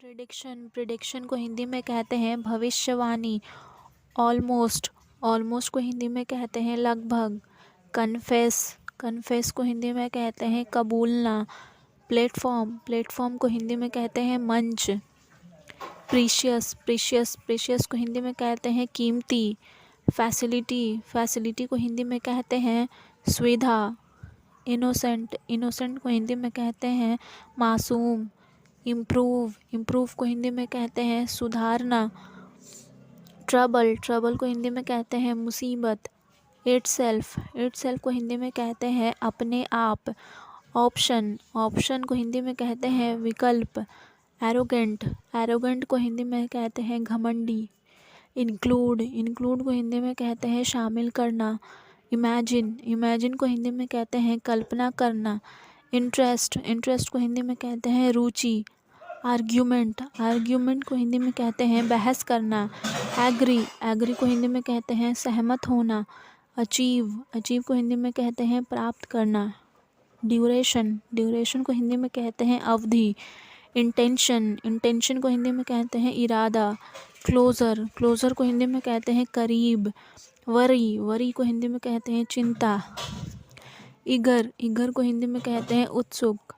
Prediction prediction को हिंदी में कहते हैं भविष्यवाणी। ऑलमोस्ट ऑलमोस्ट को हिंदी में कहते हैं लगभग। कन्फेस कन्फेस को हिंदी में कहते हैं कबूलना। प्लेटफॉर्म प्लेटफॉर्म को हिंदी में कहते हैं मंच। प्रीशियस प्रीशियस प्रीशियस को हिंदी में कहते हैं कीमती। फैसिलिटी फैसिलिटी को हिंदी में कहते हैं सुविधा। इनोसेंट इनोसेंट को हिंदी में कहते हैं मासूम। इम्प्रूव इम्प्रूव को हिंदी में कहते हैं सुधारना। ट्रबल ट्रबल को हिंदी में कहते हैं मुसीबत। इटसेल्फ को हिंदी में कहते हैं अपने आप। ऑप्शन ऑप्शन को हिंदी में कहते हैं विकल्प। एरोगेंट को हिंदी में कहते हैं घमंडी। इंक्लूड को हिंदी में कहते हैं शामिल करना। इमेजिन को हिंदी में कहते हैं कल्पना करना। इंटरेस्ट को हिंदी में कहते हैं रुचि। आर्ग्यूमेंट को हिंदी में कहते हैं बहस करना। एग्री को हिंदी में कहते हैं सहमत होना। अचीव को हिंदी में कहते हैं प्राप्त करना। ड्यूरेशन को हिंदी में कहते हैं अवधि। इंटेंशन को हिंदी में कहते हैं इरादा। क्लोज़र को हिंदी में कहते हैं करीब। वरी को हिंदी में कहते हैं चिंता। ईगर को हिंदी में कहते हैं उत्सुक।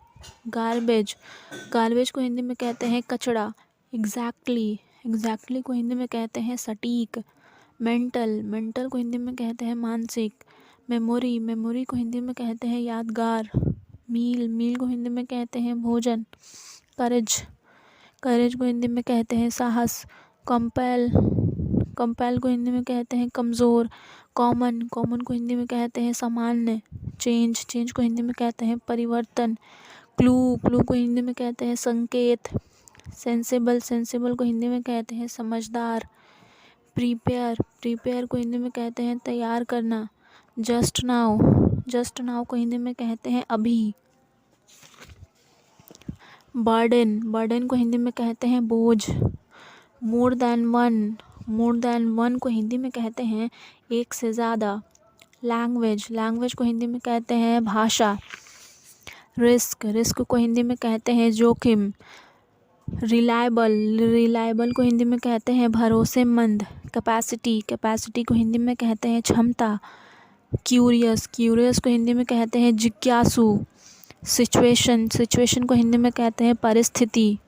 गार्बेज को हिंदी में कहते हैं कचरा। एग्जैक्टली को हिंदी में कहते हैं सटीक। मेंटल को हिंदी में कहते हैं मानसिक। मेमोरी को हिंदी में कहते हैं यादगार। मील को हिंदी में कहते हैं भोजन। करेज को हिंदी में कहते हैं साहस। कंपेल को हिंदी में कहते हैं कमज़ोर। कॉमन को हिंदी में कहते हैं सामान्य। चेंज को हिंदी में कहते हैं परिवर्तन। क्लू को हिंदी में कहते हैं संकेत। सेंसिबल को हिंदी में कहते हैं समझदार। प्रिपेयर को हिंदी में कहते हैं तैयार करना। जस्ट नाउ को हिंदी में कहते हैं अभी। बर्डन को हिंदी में कहते हैं बोझ। मोर देन वन को हिंदी में कहते हैं एक से ज़्यादा। लैंग्वेज को हिंदी में कहते हैं भाषा। रिस्क को हिंदी में कहते हैं जोखिम। रिलायबल को हिंदी में कहते हैं भरोसेमंद। कैपेसिटी को हिंदी में कहते हैं क्षमता। क्यूरियस को हिंदी में कहते हैं जिज्ञासु। सिचुएशन को हिंदी में कहते हैं परिस्थिति।